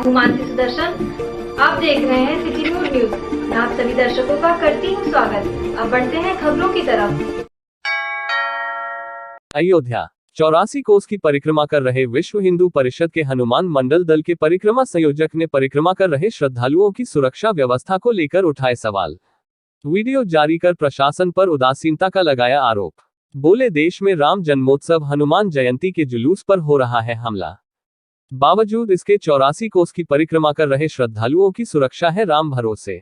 हूँ मानसी सुदर्शन। आप देख रहे हैं सिटी न्यूज। मैं आप सभी दर्शकों का करती हूँ स्वागत। अब बढ़ते हैं खबरों की तरफ। अयोध्या 84 कोस की परिक्रमा कर रहे विश्व हिंदू परिषद के हनुमान मंडल दल के परिक्रमा संयोजक ने परिक्रमा कर रहे श्रद्धालुओं की सुरक्षा व्यवस्था को लेकर उठाए सवाल। वीडियो जारी कर प्रशासन पर उदासीनता का लगाया आरोप। बोले, देश में राम जन्मोत्सव हनुमान जयंती के जुलूस पर हो रहा है हमला। बावजूद इसके 84 कोस की परिक्रमा कर रहे श्रद्धालुओं की सुरक्षा है राम भरोसे।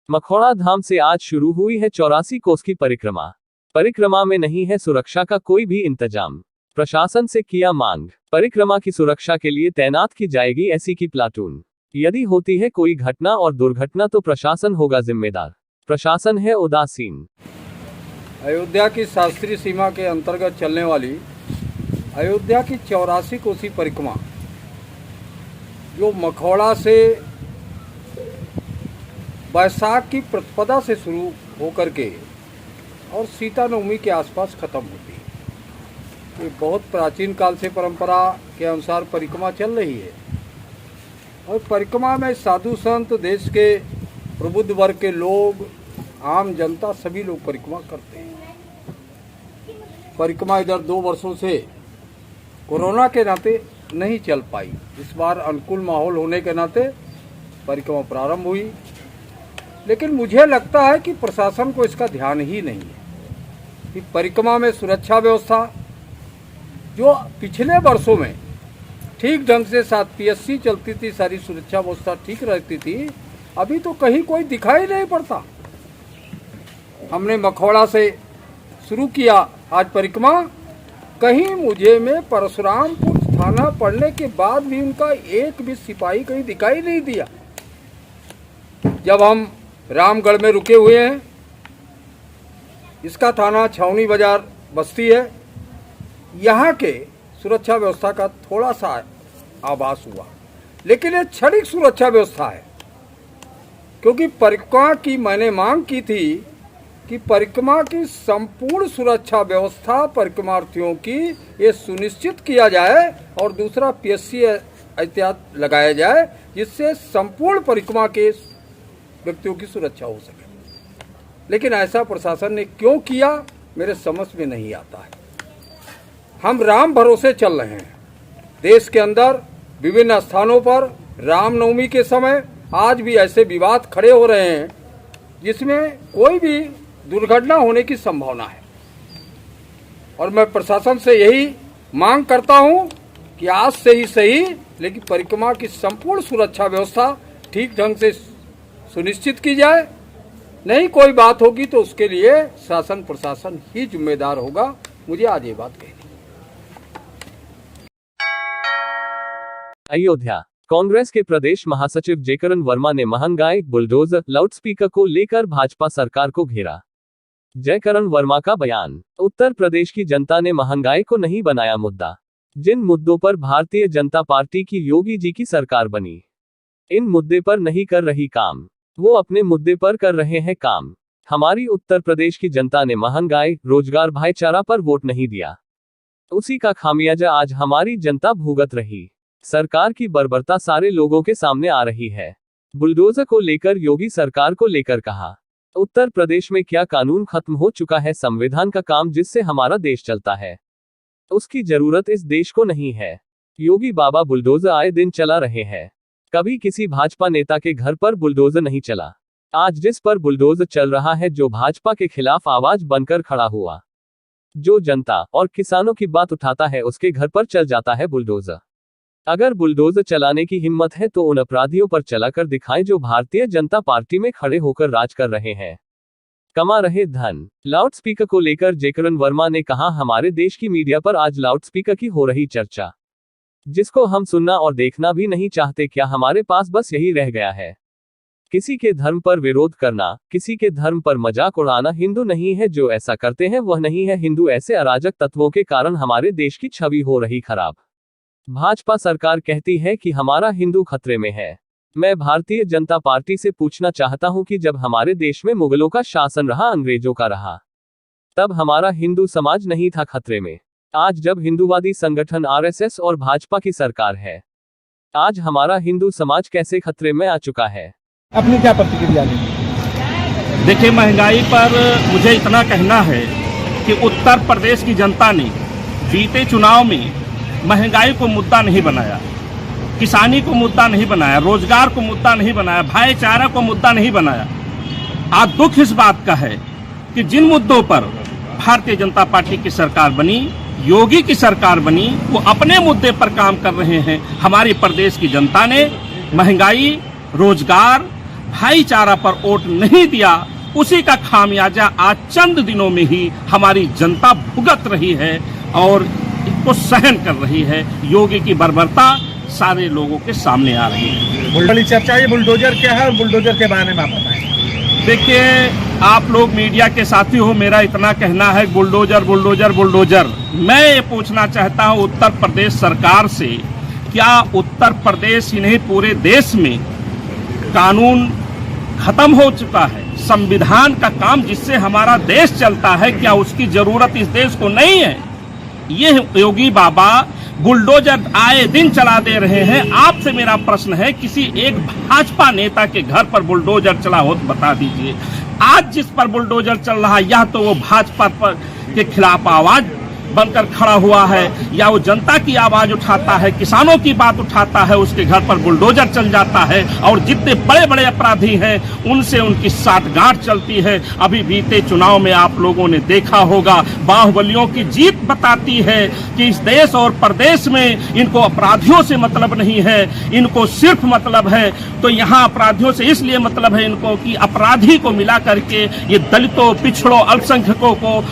मखौड़ा धाम से आज शुरू हुई है 84 कोस की परिक्रमा। परिक्रमा में नहीं है सुरक्षा का कोई भी इंतजाम। प्रशासन से किया मांग, परिक्रमा की सुरक्षा के लिए तैनात की जाएगी ऐसी की प्लाटून। यदि होती है कोई घटना और दुर्घटना तो प्रशासन होगा जिम्मेदार। प्रशासन है उदासीन। अयोध्या की शास्त्रीय सीमा के अंतर्गत चलने वाली अयोध्या की 84 कोसी परिक्रमा जो मखौड़ा से बैसाख की प्रतिपदा से शुरू होकर के और सीता नवमी के आसपास खत्म होती है। ये बहुत प्राचीन काल से परंपरा के अनुसार परिक्रमा चल रही है और परिक्रमा में साधु संत, देश के प्रबुद्ध वर्ग के लोग, आम जनता सभी लोग परिक्रमा करते हैं। परिक्रमा इधर 2 वर्षों से कोरोना के नाते नहीं चल पाई। इस बार अनुकूल माहौल होने के नाते परिक्रमा प्रारंभ हुई, लेकिन मुझे लगता है कि प्रशासन को इसका ध्यान ही नहीं है कि परिक्रमा में सुरक्षा व्यवस्था जो पिछले वर्षों में ठीक ढंग से साथ पीएससी चलती थी, सारी सुरक्षा व्यवस्था ठीक रहती थी, अभी तो कहीं कोई दिखाई नहीं पड़ता। हमने मखौड़ा से शुरू किया आज परिक्रमा। कहीं मुझे में परशुरामपुर थाना पड़ने के बाद भी उनका एक भी सिपाही कहीं दिखाई नहीं दिया। जब हम रामगढ़ में रुके हुए हैं, इसका थाना छावनी बाजार बस्ती है, यहाँ के सुरक्षा व्यवस्था का थोड़ा सा आभास हुआ, लेकिन ये क्षणिक सुरक्षा व्यवस्था है। क्योंकि परिक्रमा की मैंने मांग की थी कि परिक्रमा की संपूर्ण सुरक्षा व्यवस्था परिक्रमार्थियों की ये सुनिश्चित किया जाए और दूसरा पीएससी एहतियात लगाया जाए, जिससे संपूर्ण परिक्रमा के व्यक्तियों की सुरक्षा हो सके। लेकिन ऐसा प्रशासन ने क्यों किया, मेरे समझ में नहीं आता है। हम राम भरोसे चल रहे हैं। देश के अंदर विभिन्न स्थानों पर रामनवमी के समय आज भी ऐसे विवाद खड़े हो रहे हैं जिसमें कोई भी दुर्घटना होने की संभावना है। और मैं प्रशासन से यही मांग करता हूं कि आज से ही सही, लेकिन परिक्रमा की संपूर्ण सुरक्षा व्यवस्था ठीक ढंग से सुनिश्चित की जाए। नहीं कोई बात होगी तो उसके लिए शासन प्रशासन ही जिम्मेदार होगा। मुझे आज ये बात कहनी। अयोध्या कांग्रेस के प्रदेश महासचिव जयकरण वर्मा ने महंगाई, बुलडोजर, लाउडस्पीकर को लेकर भाजपा सरकार को घेरा। जयकरण वर्मा का बयान, उत्तर प्रदेश की जनता ने महंगाई को नहीं बनाया मुद्दा। जिन मुद्दों पर भारतीय जनता पार्टी की योगी जी की सरकार बनी, इन मुद्दे पर नहीं कर रही काम, वो अपने मुद्दे पर कर रहे हैं काम। हमारी उत्तर प्रदेश की जनता ने महंगाई, रोजगार, भाईचारा पर वोट नहीं दिया, उसी का खामियाजा आज हमारी जनता भुगत रही। सरकार की बर्बरता सारे लोगों के सामने आ रही है। बुलडोजर को लेकर योगी सरकार को लेकर कहा, उत्तर प्रदेश में क्या कानून खत्म हो चुका है? संविधान का काम जिससे हमारा देश चलता है, उसकी जरूरत इस देश को नहीं है। योगी बाबा बुलडोजर आए दिन चला रहे हैं। कभी किसी भाजपा नेता के घर पर बुलडोजर नहीं चला। आज जिस पर बुलडोजर चल रहा है, जो भाजपा के खिलाफ आवाज बनकर खड़ा हुआ, जो जनता और किसानों की बात उठाता है, उसके घर पर चल जाता है बुलडोजर। अगर बुलडोजर चलाने की हिम्मत है तो उन अपराधियों पर चलाकर दिखाएं जो भारतीय जनता पार्टी में खड़े होकर राज कर रहे हैं, कमा रहे धन। लाउडस्पीकर को लेकर जयकरण वर्मा ने कहा, हमारे देश की मीडिया पर आज लाउडस्पीकर की हो रही चर्चा, जिसको हम सुनना और देखना भी नहीं चाहते। क्या हमारे पास बस यही रह गया है? किसी के धर्म पर विरोध करना, किसी के धर्म पर मजाक उड़ाना हिंदू नहीं है। जो ऐसा करते हैं वह नहीं है हिंदू। ऐसे अराजक तत्वों के कारण हमारे देश की छवि हो रही खराब। भाजपा सरकार कहती है कि हमारा हिंदू खतरे में है। मैं भारतीय जनता पार्टी से पूछना चाहता हूं कि जब हमारे देश में मुगलों का शासन रहा, अंग्रेजों का रहा, तब हमारा हिंदू समाज नहीं था खतरे में। आज जब हिंदूवादी संगठन आरएसएस और भाजपा की सरकार है, आज हमारा हिंदू समाज कैसे खतरे में आ चुका है? अपनी क्या प्रतिक्रिया देंगे? देखिए, महंगाई पर मुझे इतना कहना है कि उत्तर प्रदेश की जनता ने बीते चुनाव में महंगाई को मुद्दा नहीं बनाया, किसानी को मुद्दा नहीं बनाया, रोजगार को मुद्दा नहीं बनाया, भाईचारा को मुद्दा नहीं बनाया। आज दुख इस बात का है कि जिन मुद्दों पर भारतीय जनता पार्टी की सरकार बनी, योगी की सरकार बनी, वो अपने मुद्दे पर काम कर रहे हैं। हमारी प्रदेश की जनता ने महंगाई, रोजगार, भाईचारा पर वोट नहीं दिया। उसी का खामियाजा आज चंद दिनों में ही हमारी जनता भुगत रही है और इसको सहन कर रही है। योगी की बर्बरता सारे लोगों के सामने आ रही है। बड़ी चर्चा ये बुलडोजर क्या है और बुलडोजर के बारे में आप बताएं। देखिए, आप लोग मीडिया के साथी हो, मेरा इतना कहना है बुलडोजर बुलडोजर बुलडोजर। मैं ये पूछना चाहता हूँ उत्तर प्रदेश सरकार से, क्या उत्तर प्रदेश ही नहीं पूरे देश में कानून खत्म हो चुका है? संविधान का काम जिससे हमारा देश चलता है, क्या उसकी जरूरत इस देश को नहीं है? ये योगी बाबा बुलडोजर आए दिन चला दे रहे हैं। आपसे मेरा प्रश्न है, किसी एक भाजपा नेता के घर पर बुलडोजर चला हो तो बता दीजिए। आज जिस पर बुलडोजर चल रहा है, या तो वो भाजपा पर के खिलाफ आवाज बनकर खड़ा हुआ है, या वो जनता की आवाज उठाता है, किसानों की बात उठाता है, उसके घर पर बुलडोजर चल जाता है। और जितने बड़े बड़े अपराधी हैं उनसे उनकी साठगांठ चलती है। अभी बीते चुनाव में आप लोगों ने देखा होगा, बाहुबलियों की जीत बताती है कि इस देश और प्रदेश में इनको अपराधियों से मतलब नहीं है, इनको सिर्फ मतलब है। तो यहाँ अपराधियों से इसलिए मतलब है इनको कि अपराधी को मिला करके ये दलितों, पिछड़ों, अल्पसंख्यकों को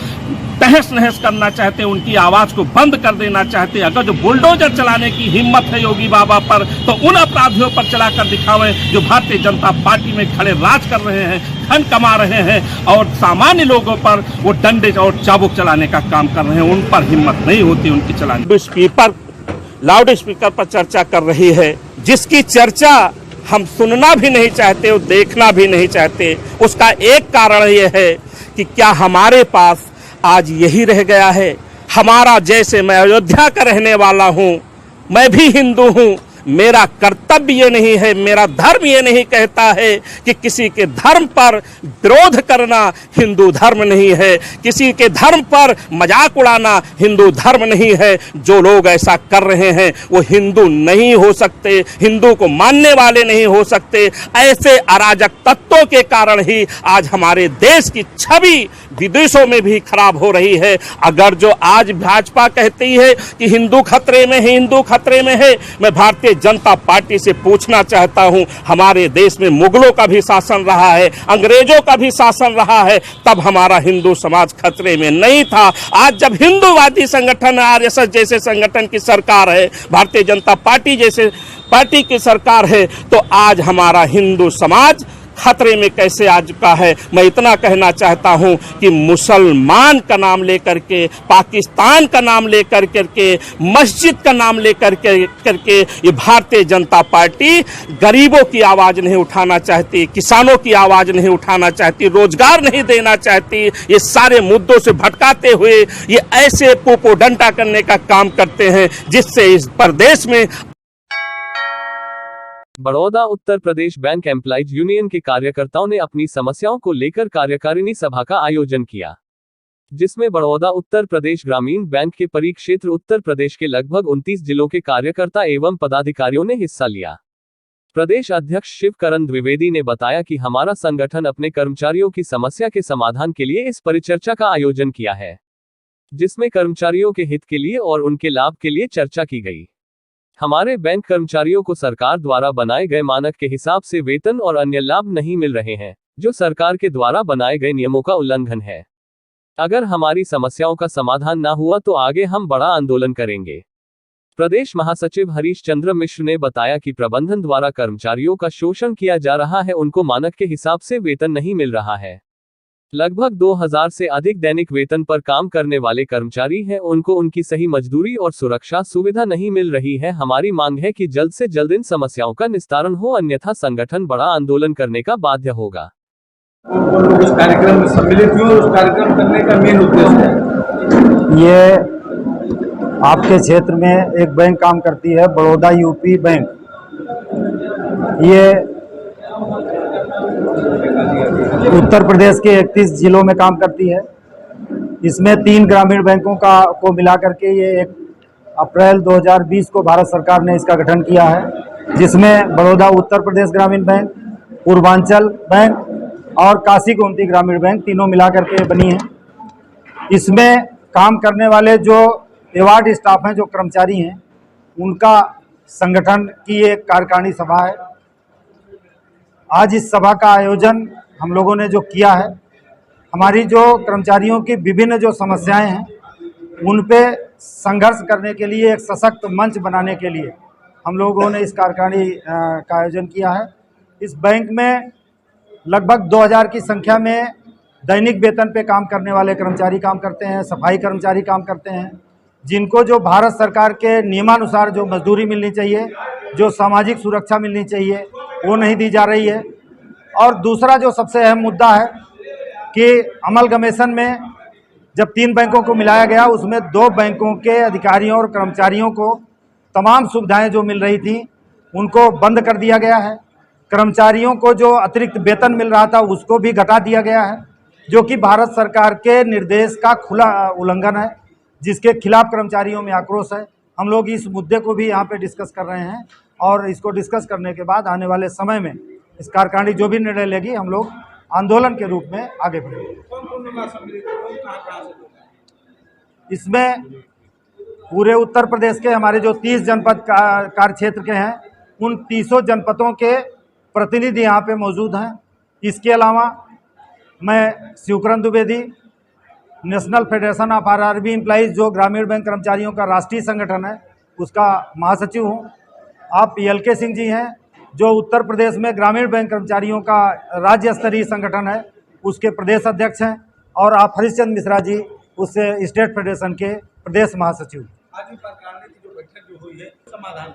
तहस नहस करना चाहते हैं, उनकी आवाज को बंद कर देना चाहते हैं। अगर जो बुलडोजर चलाने की हिम्मत है योगी बाबा पर, तो उन अपराधियों पर चलाकर दिखावें जो भारतीय जनता पार्टी में खड़े राज कर रहे हैं, धन कमा रहे हैं और सामान्य लोगों पर वो डंडे और चाबुक चलाने का काम कर रहे हैं। उन पर हिम्मत नहीं होती उनकी चलाने। लाउड स्पीकर पर चर्चा कर रही है, जिसकी चर्चा हम सुनना भी नहीं चाहते और देखना भी नहीं चाहते। उसका एक कारण यह है कि क्या हमारे पास आज यही रह गया है? हमारा, जैसे मैं अयोध्या का रहने वाला हूँ, मैं भी हिंदू हूँ, मेरा कर्तव्य ये नहीं है, मेरा धर्म ये नहीं कहता है कि किसी के धर्म पर विरोध करना हिंदू धर्म नहीं है, किसी के धर्म पर मजाक उड़ाना हिंदू धर्म नहीं है। जो लोग ऐसा कर रहे हैं वो हिंदू नहीं हो सकते, हिंदू को मानने वाले नहीं हो सकते। ऐसे अराजक तत्वों के कारण ही आज हमारे देश की छवि विदेशों में भी खराब हो रही है। अगर जो आज भाजपा कहती है कि हिंदू खतरे में है, हिंदू खतरे में है, मैं भारतीय जनता पार्टी से पूछना चाहता हूं, हमारे देश में मुगलों का भी शासन रहा है, अंग्रेजों का भी शासन रहा है, तब हमारा हिंदू समाज खतरे में नहीं था। आज जब हिंदूवादी संगठन, आरएसएस जैसे संगठन की सरकार है, भारतीय जनता पार्टी जैसे पार्टी की सरकार है, तो आज हमारा हिंदू समाज खतरे में कैसे आ चुका है। मैं इतना कहना चाहता हूं कि मुसलमान का नाम लेकर के, पाकिस्तान का नाम लेकर करके, मस्जिद का नाम लेकर करके ये भारतीय जनता पार्टी गरीबों की आवाज नहीं उठाना चाहती, किसानों की आवाज नहीं उठाना चाहती, रोजगार नहीं देना चाहती। ये सारे मुद्दों से भटकाते हुए ये ऐसे पोपोडंटा करने का काम करते हैं जिससे इस प्रदेश में बड़ौदा उत्तर प्रदेश बैंक एम्प्लॉइज यूनियन के कार्यकर्ताओं ने अपनी समस्याओं को लेकर कार्यकारिणी सभा का आयोजन किया, जिसमें बड़ौदा उत्तर प्रदेश ग्रामीण बैंक के परिक्षेत्र उत्तर प्रदेश के लगभग 29 जिलों के कार्यकर्ता एवं पदाधिकारियों ने हिस्सा लिया। प्रदेश अध्यक्ष शिवकरण द्विवेदी ने बताया कि हमारा संगठन अपने कर्मचारियों की समस्या के समाधान के लिए इस परिचर्चा का आयोजन किया है, जिसमें कर्मचारियों के हित के लिए और उनके लाभ के लिए चर्चा की गई। हमारे बैंक कर्मचारियों को सरकार द्वारा बनाए गए मानक के हिसाब से वेतन और अन्य लाभ नहीं मिल रहे हैं, जो सरकार के द्वारा बनाए गए नियमों का उल्लंघन है। अगर हमारी समस्याओं का समाधान ना हुआ तो आगे हम बड़ा आंदोलन करेंगे। प्रदेश महासचिव हरीश चंद्र मिश्र ने बताया कि प्रबंधन द्वारा कर्मचारियों का शोषण किया जा रहा है, उनको मानक के हिसाब से वेतन नहीं मिल रहा है। लगभग 2000 से अधिक दैनिक वेतन पर काम करने वाले कर्मचारी हैं, उनको उनकी सही मजदूरी और सुरक्षा सुविधा नहीं मिल रही है। हमारी मांग है कि जल्द से जल्द इन समस्याओं का निस्तारण हो, अन्यथा संगठन बड़ा आंदोलन करने का बाध्य होगा। उस कार्यक्रम में सम्मिलित हुए, उस कार्यक्रम करने का मेन उद्देश्य है, ये आपके क्षेत्र में एक बैंक काम करती है, बड़ौदा यूपी बैंक, ये उत्तर प्रदेश के 31 जिलों में काम करती है। इसमें 3 ग्रामीण बैंकों को मिला करके ये 1 अप्रैल 2020 को भारत सरकार ने इसका गठन किया है, जिसमें बड़ौदा उत्तर प्रदेश ग्रामीण बैंक, पूर्वांचल बैंक और काशी गोमती ग्रामीण बैंक तीनों मिला करके बनी है। इसमें काम करने वाले जो एवार्ड स्टाफ हैं, जो कर्मचारी हैं, उनका संगठन की एक कार्यकारिणी सभा है। आज इस सभा का आयोजन हम लोगों ने जो किया है, हमारी जो कर्मचारियों की विभिन्न जो समस्याएं हैं उन पे संघर्ष करने के लिए एक सशक्त मंच बनाने के लिए हम लोगों ने इस कार्यकारिणी का आयोजन किया है। इस बैंक में लगभग 2000 की संख्या में दैनिक वेतन पे काम करने वाले कर्मचारी काम करते हैं, सफाई कर्मचारी काम करते हैं, जिनको जो भारत सरकार के नियमानुसार जो मजदूरी मिलनी चाहिए, जो सामाजिक सुरक्षा मिलनी चाहिए, वो नहीं दी जा रही है। और दूसरा जो सबसे अहम मुद्दा है कि अमलगमेशन में जब 3 बैंकों को मिलाया गया, उसमें 2 बैंकों के अधिकारियों और कर्मचारियों को तमाम सुविधाएं जो मिल रही थी उनको बंद कर दिया गया है। कर्मचारियों को जो अतिरिक्त वेतन मिल रहा था उसको भी घटा दिया गया है, जो कि भारत सरकार के निर्देश का खुला उल्लंघन है, जिसके खिलाफ कर्मचारियों में आक्रोश है। हम लोग इस मुद्दे को भी यहाँ पे डिस्कस कर रहे हैं और इसको डिस्कस करने के बाद आने वाले समय में इस कार्यकारिणी जो भी निर्णय लेगी, हम लोग आंदोलन के रूप में आगे बढ़ेंगे। इसमें पूरे उत्तर प्रदेश के हमारे जो 30 जनपद कार्य क्षेत्र के हैं, उन 30 जनपदों के प्रतिनिधि यहाँ पे मौजूद हैं। इसके अलावा मैं Shivkaran Dwivedi, national federation of RRB employees, जो ग्रामीण बैंक कर्मचारियों का राष्ट्रीय संगठन है, उसका महासचिव हूँ। आप PLK सिंह जी हैं, जो उत्तर प्रदेश में ग्रामीण बैंक कर्मचारियों का राज्य स्तरीय संगठन है, उसके प्रदेश अध्यक्ष हैं। और आप हरिश्चंद्र मिश्रा जी, उससे स्टेट फेडरेशन के प्रदेश महासचिव। आज कार्यकारिणी की जो बैठक जो हुई है, समाधान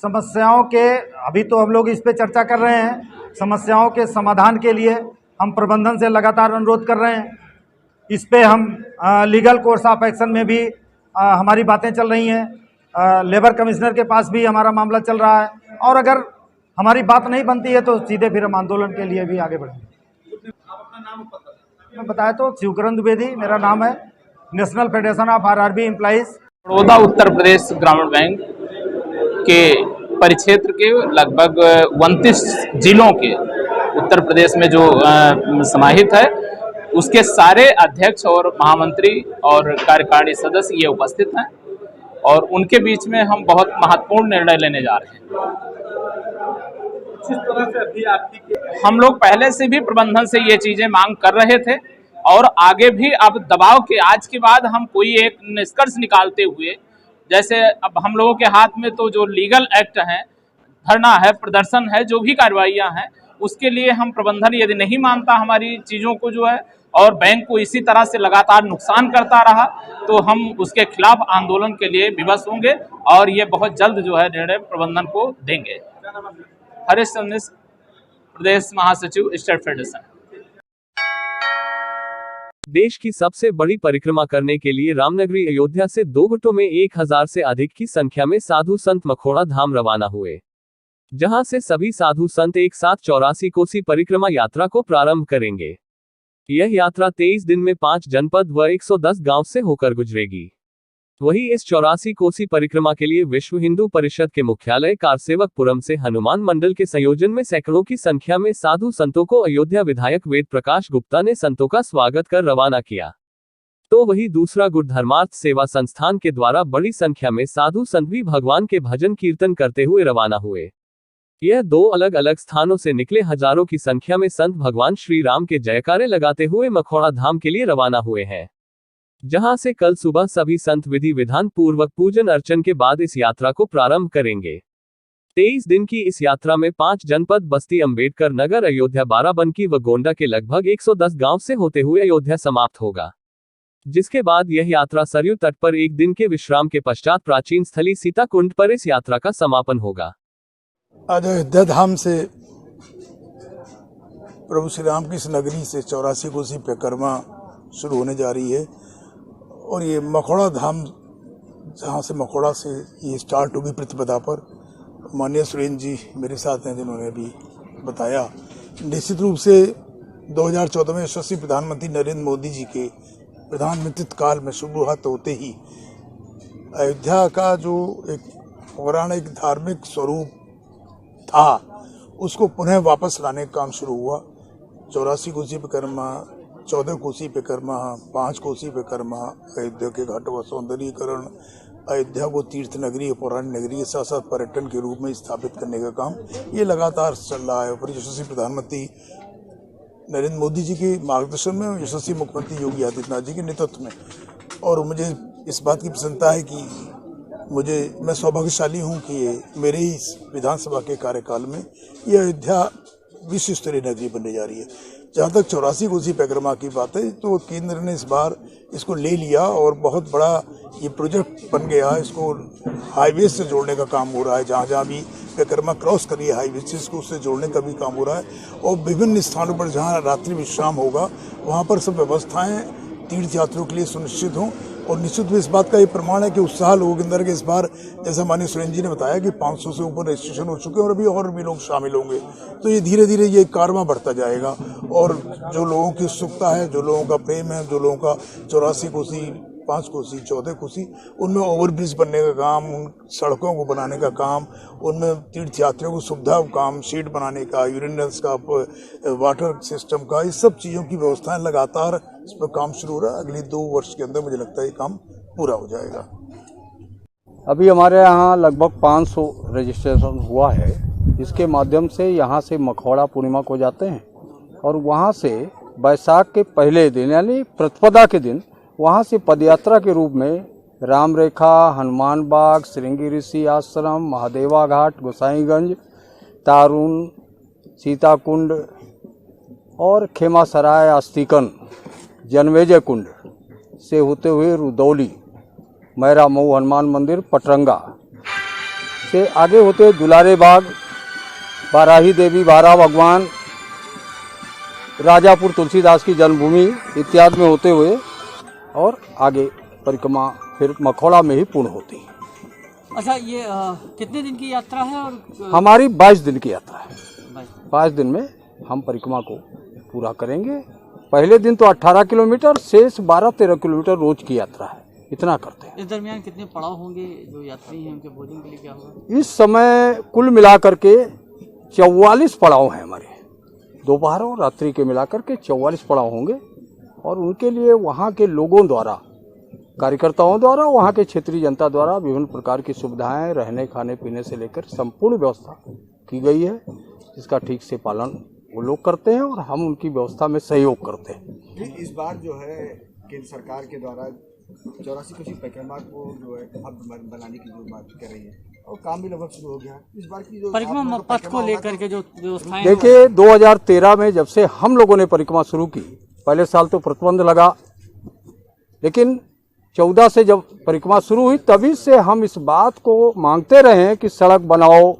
समस्याओं के, अभी तो हम लोग इस पे चर्चा कर रहे हैं। समस्याओं के समाधान के लिए हम प्रबंधन से लगातार अनुरोध कर रहे हैं। इस पे हम लीगल कोर्स ऑफ एक्शन में भी हमारी बातें चल रही हैं। लेबर कमिश्नर के पास भी हमारा मामला चल रहा है, और अगर हमारी बात नहीं बनती है तो सीधे फिर हम आंदोलन के लिए भी आगे बढ़ेंगे। आप अपना नाम पता मैं बताया तो शिवकरण द्विवेदी मेरा नाम है, national federation of RRB employees. Baroda Uttar Pradesh Gramin bank के परिक्षेत्र के लगभग 29 जिलों के उत्तर प्रदेश में जो समाहित है, उसके सारे अध्यक्ष और महामंत्री और कार्यकारिणी सदस्य ये उपस्थित हैं, और उनके बीच में हम बहुत महत्वपूर्ण निर्णय लेने जा रहे हैं। किस तरह से अभी आपकी हम लोग पहले से भी प्रबंधन से ये चीजें मांग कर रहे थे, और आगे भी अब दबाव के आज के बाद हम कोई एक निष्कर्ष निकालते हुए, जैसे अब हम लोगों के हाथ में तो जो लीगल एक्ट है, धरना है, प्रदर्शन है, जो भी कार्रवाइयां हैं, उसके लिए हम प्रबंधन यदि नहीं मानता हमारी चीज़ों को जो है, और बैंक को इसी तरह से लगातार नुकसान करता रहा, तो हम उसके खिलाफ आंदोलन के लिए विवश होंगे, और ये बहुत जल्द जो है निर्णय प्रबंधन को देंगे। हरीशचंद्र मिश्र, प्रदेश महासचिव, स्टेट फेडरेशन। देश की सबसे बड़ी परिक्रमा करने के लिए रामनगरी अयोध्या से 2 गुटों में 1000 से अधिक की संख्या में साधु संत मखोड़ा धाम रवाना हुए, जहां से सभी साधु संत एक साथ 84 कोसी परिक्रमा यात्रा को प्रारंभ करेंगे। यह यात्रा 23 दिन में 5 जनपद व 110 गांव से होकर गुजरेगी। वहीं इस 84 कोसी परिक्रमा के लिए विश्व हिंदू परिषद के मुख्यालय कारसेवकपुरम से हनुमान मंडल के संयोजन में सैकड़ों की संख्या में साधु संतों को अयोध्या विधायक वेद प्रकाश गुप्ता ने संतों का स्वागत कर रवाना किया। तो वहीं दूसरा गुट धर्मार्थ सेवा संस्थान के द्वारा बड़ी संख्या में साधु संत भी भगवान के भजन कीर्तन करते हुए रवाना हुए। यह 2 अलग अलग स्थानों से निकले हजारों की संख्या में संत भगवान श्री राम के जयकारे लगाते हुए मखौड़ा धाम के लिए रवाना हुए हैं, जहां से कल सुबह सभी संत विधि विधान पूर्वक पूजन अर्चन के बाद इस यात्रा को प्रारंभ करेंगे। 23 दिन की इस यात्रा में 5 जनपद बस्ती, अंबेडकर नगर, अयोध्या, बाराबंकी व गोंडा के लगभग 110 गांव से होते हुए अयोध्या समाप्त होगा, जिसके बाद यह यात्रा सरयू तट पर 1 दिन के विश्राम के पश्चात प्राचीन स्थली सीता कुंड पर इस यात्रा का समापन होगा। आज अयोध्या धाम से प्रभु श्री राम की इस नगरी से 84 कोसी परिक्रमा शुरू होने जा रही है, और ये मखौड़ा धाम, जहाँ से मखौड़ा से ये स्टार्ट होगी प्रतिपदा पर, माननीय सुरेंद्र जी मेरे साथ हैं जिन्होंने भी बताया। निश्चित रूप से 2014 में यशस्वी प्रधानमंत्री नरेंद्र मोदी जी के प्रधानमंत्री काल में शुरुआत होते ही अयोध्या का जो एक पौराणिक धार्मिक स्वरूप था उसको पुनः वापस लाने का काम शुरू हुआ। 84 कोसी परिक्रमा, 14 कोसी परिक्रमा, 5 कोसी परिक्रमा, अयोध्या के घाटों का सौंदर्यीकरण, अयोध्या को तीर्थ नगरी, पौराणिक नगरी के साथ साथ पर्यटन के रूप में स्थापित करने का काम ये लगातार चल रहा है। और यशस्वी प्रधानमंत्री नरेंद्र मोदी जी के मार्गदर्शन में, यशस्वी मुख्यमंत्री योगी आदित्यनाथ जी के नेतृत्व में, और मुझे इस बात की प्रसन्नता है कि मैं सौभाग्यशाली हूं कि ये मेरे ही विधानसभा के कार्यकाल में ये अयोध्या विश्व स्तरीय नगरी बनने जा रही है। जहाँ तक 84 कोसी परिक्रमा की बात है तो केंद्र ने इस बार इसको ले लिया और बहुत बड़ा ये प्रोजेक्ट बन गया। इसको हाईवे से जोड़ने का काम हो रहा है, जहाँ जहाँ भी परिक्रमा क्रॉस करिए हाईवे से इसको उससे जोड़ने का भी काम हो रहा है। और विभिन्न स्थानों पर जहाँ रात्रि विश्राम होगा वहाँ पर सब व्यवस्थाएं तीर्थ यात्रियों के लिए सुनिश्चित हों। और निश्चित रूप इस बात का ये प्रमाण है कि उत्साह लोगों के अंदर के इस बार, जैसा माननीय सुरेंद्र जी ने बताया कि 500 से ऊपर रजिस्ट्रेशन हो चुके हैं और भी लोग शामिल होंगे। तो ये धीरे धीरे ये कारवां बढ़ता जाएगा और जो लोगों की उत्सुकता है, जो लोगों का प्रेम है, जो लोगों का 84 कोसी, 5 कोसी, 14 कोसी, उनमें ओवरब्रिज बनने का काम, उन सड़कों को बनाने का काम, उनमें तीर्थ यात्रियों को सुविधा काम, सीट बनाने का, यूरिनल्स का, वाटर सिस्टम का, इस सब चीज़ों की व्यवस्थाएं लगातार इस पर काम शुरू हो रहा है। अगले 2 वर्ष के अंदर मुझे लगता है ये काम पूरा हो जाएगा। अभी हमारे यहाँ लगभग 500 रजिस्ट्रेशन हुआ है। इसके माध्यम से यहाँ से मखौड़ा पूर्णिमा को जाते हैं और वहाँ से बैसाख के पहले दिन यानी प्रतिपदा के दिन वहाँ से पदयात्रा के रूप में राम रेखा, हनुमान बाग, श्रृंगी ऋषि आश्रम, महादेवा घाट, गोसाईगंज, तारुण, सीताकुंड और खेमासराय, आस्तिकन, जनमेजय कुंड से होते हुए रुदौली, मैरा मऊ हनुमान मंदिर, पटरंगा से आगे होते हुए दुलारे बाग, बाराही देवी, बारा भगवान, राजापुर तुलसीदास की जन्मभूमि इत्यादि में होते हुए और आगे परिक्रमा फिर मखौड़ा में ही पूर्ण होती है। अच्छा, ये कितने दिन की यात्रा है? और हमारी 22 दिन की यात्रा है। 22 दिन में हम परिक्रमा को पूरा करेंगे। पहले दिन तो 18 किलोमीटर, शेष 12-13 किलोमीटर रोज की यात्रा है, इतना करते हैं। इस दरमियान कितने पड़ाव होंगे? जो यात्री हैं उनके भोजन के लिए क्या होगा? इस समय कुल मिलाकर के 44 पड़ाव हैं हमारे, दोपहर और रात्रि के मिलाकर के 44 पड़ाव होंगे। और उनके लिए वहाँ के लोगों द्वारा, कार्यकर्ताओं द्वारा, वहाँ के क्षेत्रीय जनता द्वारा विभिन्न प्रकार की सुविधाएं, रहने खाने पीने से लेकर संपूर्ण व्यवस्था की गई है, जिसका ठीक से पालन वो लोग करते हैं और हम उनकी व्यवस्था में सहयोग करते हैं। इस बार जो है केंद्र सरकार के द्वारा 84 कोसी परिक्रमा को जो है भव्य बनाने की जो बात कर रही है और काम भी लगभग शुरू हो गया। इस बार की जो परिक्रमा पथ को लेकर के जो व्यवस्थाएं, देखिए 2013 में जब से हम लोगों ने परिक्रमा शुरू की, पहले साल तो प्रतिबंध लगा, लेकिन 14 से जब परिक्रमा शुरू हुई तभी से हम इस बात को मांगते रहे हैं कि सड़क बनाओ,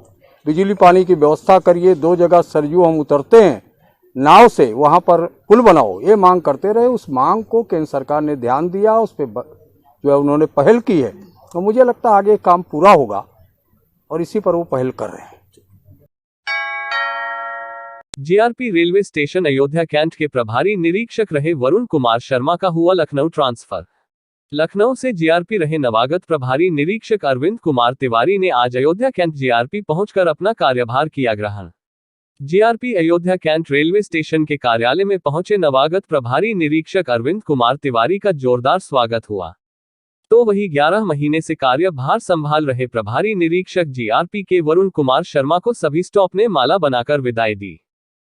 बिजली पानी की व्यवस्था करिए, 2 जगह सरयू हम उतरते हैं नाव से, वहाँ पर पुल बनाओ, ये मांग करते रहे। उस मांग को केंद्र सरकार ने ध्यान दिया, उस पर जो है उन्होंने पहल की है, तो मुझे लगता है आगे काम पूरा होगा और इसी पर वो पहल कर रहे हैं। GRP railway station Ayodhya Cantt के प्रभारी निरीक्षक रहे वरुण कुमार शर्मा का हुआ लखनऊ ट्रांसफर। लखनऊ से जीआरपी रहे नवागत प्रभारी निरीक्षक अरविंद कुमार तिवारी ने आज अयोध्या कैंट जीआरपी पहुंचकर अपना कार्यभार किया ग्रहण। GRP Ayodhya Cantt railway station के कार्यालय में पहुंचे नवागत प्रभारी निरीक्षक अरविंद कुमार तिवारी का जोरदार स्वागत हुआ। तो वही 11 महीने से कार्यभार संभाल रहे प्रभारी निरीक्षक जीआरपी के वरुण कुमार शर्मा को सभी स्टाफ ने माला बनाकर विदाई दी।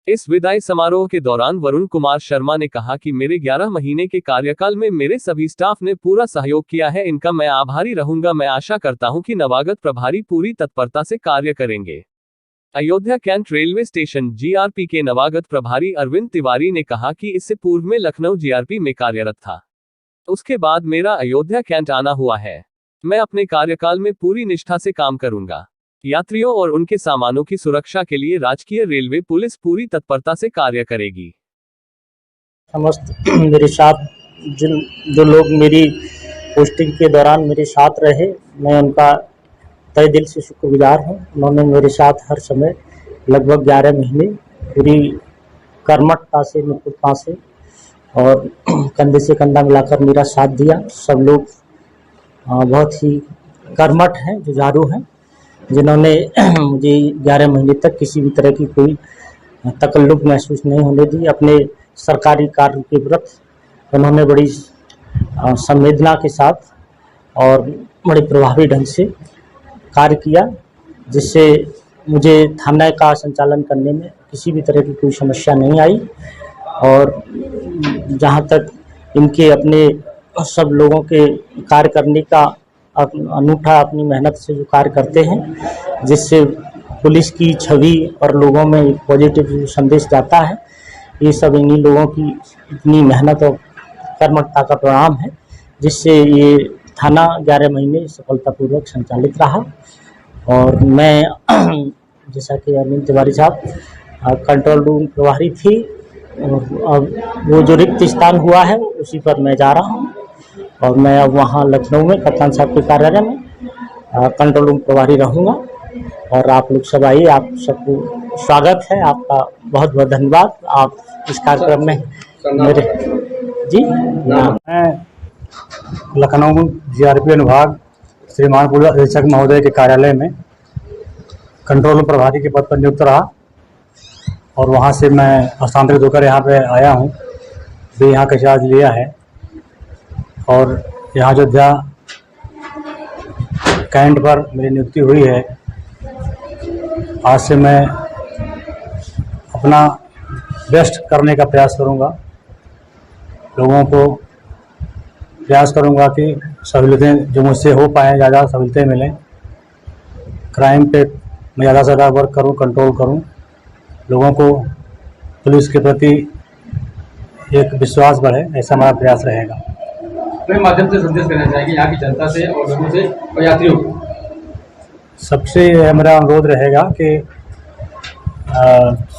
इस विदाई समारोह के दौरान वरुण कुमार शर्मा ने कहा कि मेरे 11 महीने के कार्यकाल में मेरे सभी स्टाफ ने पूरा सहयोग किया है, इनका मैं आभारी रहूंगा। मैं आशा करता हूं कि नवागत प्रभारी पूरी तत्परता से कार्य करेंगे। Ayodhya Cantt railway station GRP के नवागत प्रभारी अरविंद तिवारी ने कहा कि इससे पूर्व में लखनऊ जीआरपी में कार्यरत था, उसके बाद मेरा अयोध्या कैंट आना हुआ है। मैं अपने कार्यकाल में पूरी निष्ठा से काम करूंगा। यात्रियों और उनके सामानों की सुरक्षा के लिए राजकीय रेलवे पुलिस पूरी तत्परता से कार्य करेगी। समस्त मेरे साथ जो लोग मेरी पोस्टिंग के दौरान मेरे साथ रहे, मैं उनका तहे दिल से शुक्रगुजार हूँ। उन्होंने मेरे साथ हर समय लगभग 11 महीने पूरी कर्मठता से, निपुणता से और कंधे से कंधा मिलाकर मेरा साथ दिया। सब लोग बहुत ही कर्मठ हैं, जुझारू हैं, जिन्होंने मुझे 11 महीने तक किसी भी तरह की कोई तकल्लुफ महसूस नहीं होने दी। अपने सरकारी कार्य के प्रति उन्होंने बड़ी संवेदना के साथ और बड़े प्रभावी ढंग से कार्य किया, जिससे मुझे थाना का संचालन करने में किसी भी तरह की कोई समस्या नहीं आई। और जहाँ तक इनके अपने सब लोगों के कार्य करने का अनूठा अपनी मेहनत से जो कार्य करते हैं, जिससे पुलिस की छवि और लोगों में एक पॉजिटिव संदेश जाता है, ये सब इन्हीं लोगों की इतनी मेहनत और कर्मठता का परिणाम है, जिससे ये थाना 11 महीने सफलतापूर्वक संचालित रहा। और मैं जैसा कि अरविंद तिवारी साहब कंट्रोल रूम प्रभारी थी, और अब वो जो रिक्त स्थान हुआ है उसी पर मैं जा रहा हूँ, और मैं अब वहाँ लखनऊ में कप्तान साहब के कार्यालय में कंट्रोल रूम प्रभारी रहूँगा। और आप लोग सब आइए, आप सबको स्वागत है, आपका बहुत बहुत धन्यवाद। आप इस कार्यक्रम में मेरे मैं लखनऊ जीआरपी अनुभाग श्रीमान पुलिस अधीक्षक महोदय के कार्यालय में कंट्रोल रूम प्रभारी के पद पर नियुक्त रहा, और वहाँ से मैं हस्तांतरित होकर यहाँ पे आया हूँ, भी यहाँ का चार्ज लिया है। और यहाँ अयोध्या कैंट पर मेरी नियुक्ति हुई है। आज से मैं अपना बेस्ट करने का प्रयास करूँगा, लोगों को प्रयास करूँगा कि सहूलियतें जो मुझसे हो पाएँ ज़्यादा सहूलियतें मिलें, क्राइम पे मैं ज़्यादा से ज़्यादा वर्क करूँ, कंट्रोल करूँ, लोगों को पुलिस के प्रति एक विश्वास बढ़े, ऐसा हमारा प्रयास रहेगा। अपने माध्यम से संदेश करना चाहेंगे यहाँ की जनता से और लोगों से और यात्रियों को? सबसे मेरा अनुरोध रहेगा कि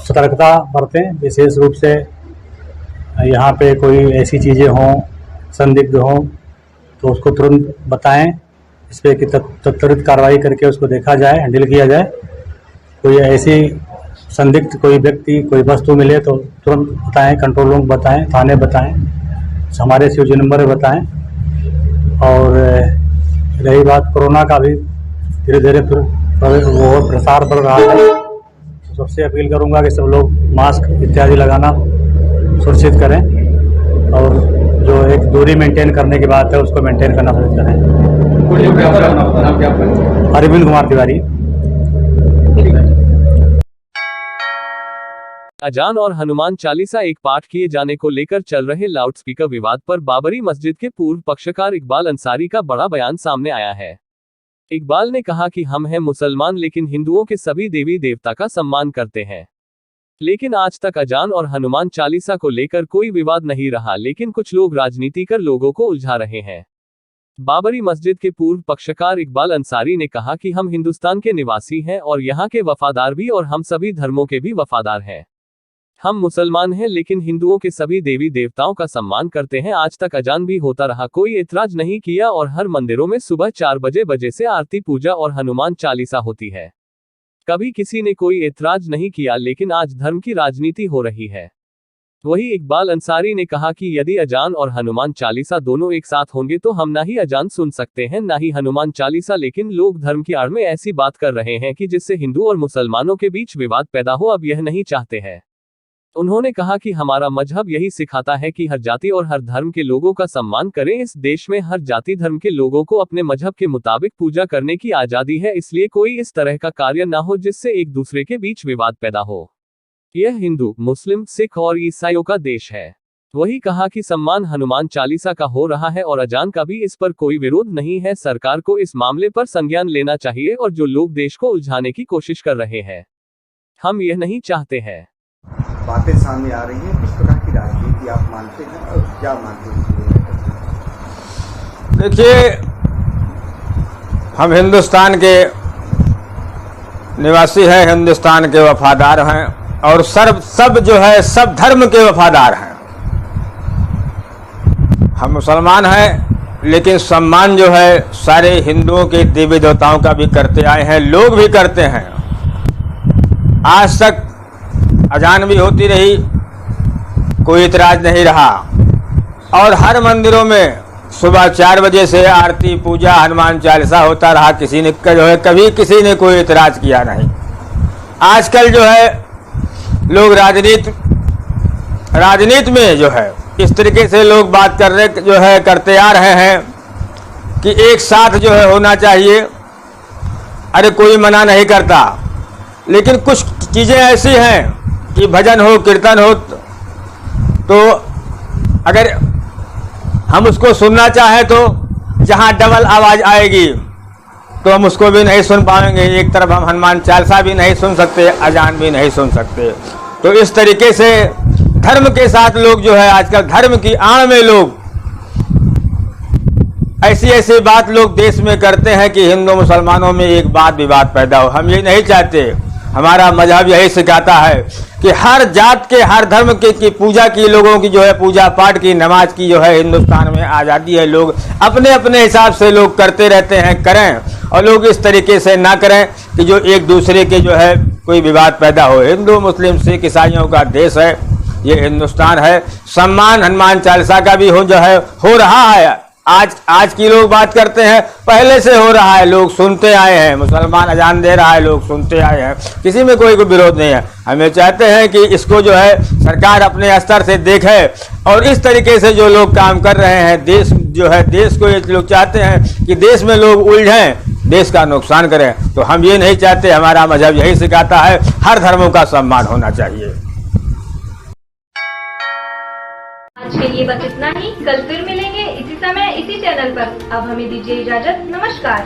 सतर्कता बरतें, विशेष रूप से यहाँ पे कोई ऐसी चीज़ें हों, संदिग्ध हों, तो उसको तुरंत बताएं, इस पर कि त्वरित कार्रवाई करके उसको देखा जाए, हैंडल किया जाए। कोई ऐसी संदिग्ध कोई व्यक्ति, कोई वस्तु मिले तो तुरंत बताएं, कंट्रोल रूम बताएं, थाने बताएं, हमारे COG नंबर बताएं। और रही बात कोरोना का, भी धीरे धीरे वो प्रसार बढ़ रहा है, तो सबसे अपील करूंगा कि सब लोग मास्क इत्यादि लगाना सुनिश्चित करें, और जो एक दूरी मेंटेन करने की बात है उसको मेंटेन करना सुनिश्चित करें। अरविंद कुमार तिवारी। अजान और हनुमान चालीसा एक पाठ किए जाने को लेकर चल रहे लाउडस्पीकर विवाद पर बाबरी मस्जिद के पूर्व पक्षकार इकबाल अंसारी का बड़ा बयान सामने आया है। इकबाल ने कहा कि हम हैं मुसलमान, लेकिन हिंदुओं के सभी देवी देवता का सम्मान करते हैं। लेकिन आज तक अजान और हनुमान चालीसा को लेकर कोई विवाद नहीं रहा, लेकिन कुछ लोग राजनीति कर लोगों को उलझा रहे हैं। बाबरी मस्जिद के पूर्व पक्षकार इकबाल अंसारी ने कहा कि हम हिंदुस्तान के निवासी हैं और यहाँ के वफादार भी, और हम सभी धर्मों के भी वफादार हैं। हम मुसलमान हैं, लेकिन हिंदुओं के सभी देवी देवताओं का सम्मान करते हैं। आज तक अजान भी होता रहा, कोई ऐतराज नहीं किया, और हर मंदिरों में सुबह 4 बजे से आरती पूजा और हनुमान चालीसा होती है। कभी किसी ने कोई ऐतराज नहीं किया, लेकिन आज धर्म की राजनीति हो रही है। वही इकबाल अंसारी ने कहा कि यदि अजान और हनुमान चालीसा दोनों एक साथ होंगे तो हम ना ही अजान सुन सकते हैं, ना ही हनुमान चालीसा, लेकिन लोग धर्म की आड़ में ऐसी बात कर रहे हैं कि जिससे हिंदू और मुसलमानों के बीच विवाद पैदा हो, अब यह नहीं चाहते हैं। उन्होंने कहा कि हमारा मजहब यही सिखाता है कि हर जाति और हर धर्म के लोगों का सम्मान करें। इस देश में हर जाति धर्म के लोगों को अपने मजहब के मुताबिक पूजा करने की आज़ादी है, इसलिए कोई इस तरह का कार्य ना हो जिससे एक दूसरे के बीच विवाद पैदा हो। यह हिंदू, मुस्लिम, सिख और ईसाइयों का देश है। वही कहा कि सम्मान हनुमान चालीसा का हो रहा है और अजान का भी, इस पर कोई विरोध नहीं है। सरकार को इस मामले पर संज्ञान लेना चाहिए, और जो लोग देश को उलझाने की कोशिश कर रहे हैं, हम यह नहीं चाहते हैं। बातें सामने आ रही हैं, किस प्रकार की राजनीति आप मानते हैं और क्या मानते हैं? देखिए, हम हिंदुस्तान के निवासी हैं, हिंदुस्तान के वफादार हैं, और सब जो है सब धर्म के वफादार हैं। हम मुसलमान हैं, लेकिन सम्मान जो है सारे हिंदुओं के देवी देवताओं का भी करते आए हैं, लोग भी करते हैं। आज तक अजान भी होती रही, कोई इतराज नहीं रहा, और हर मंदिरों में सुबह 4 बजे से आरती पूजा हनुमान चालीसा होता रहा। किसी ने जो है कभी किसी ने कोई इतराज किया नहीं। आजकल जो है लोग राजनीति में जो है इस तरीके से लोग बात करते आ रहे हैं कि एक साथ जो है होना चाहिए। अरे कोई मना नहीं करता, लेकिन कुछ चीज़ें ऐसी हैं कि भजन हो कीर्तन हो तो अगर हम उसको सुनना चाहें तो जहां डबल आवाज़ आएगी तो हम उसको भी नहीं सुन पाएंगे। एक तरफ हम हनुमान चालीसा भी नहीं सुन सकते, अजान भी नहीं सुन सकते। तो इस तरीके से धर्म के साथ लोग जो है आजकल धर्म की आड़ में लोग ऐसी बात लोग देश में करते हैं कि हिंदू मुसलमानों में एक बात विवाद पैदा हो। हम ये नहीं चाहते। हमारा मजहब यही सिखाता है कि हर जात के हर धर्म की पूजा की, लोगों की जो है पूजा पाठ की, नमाज की जो है हिंदुस्तान में आज़ादी है। लोग अपने अपने हिसाब से लोग करते रहते हैं, करें, और लोग इस तरीके से ना करें कि जो एक दूसरे के जो है कोई विवाद पैदा हो। हिंदू मुस्लिम सिख ईसाइयों का देश है, ये हिंदुस्तान है। सम्मान हनुमान चालीसा का भी हो रहा है। आज की लोग बात करते हैं, पहले से हो रहा है, लोग सुनते आए हैं। मुसलमान अजान दे रहा है, लोग सुनते आए हैं, किसी में कोई विरोध नहीं है। हमें चाहते हैं कि इसको जो है सरकार अपने स्तर से देखे, और इस तरीके से जो लोग काम कर रहे हैं देश को ये लोग चाहते हैं कि देश में लोग उलझें, देश का नुकसान करें, तो हम ये नहीं चाहते। हमारा मजहब यही सिखाता है हर धर्मों का सम्मान होना चाहिए। आज के लिए बस इतना ही। कल फिर मिलेंगे इसी समय इसी चैनल पर। अब हमें दीजिए इजाजत। नमस्कार।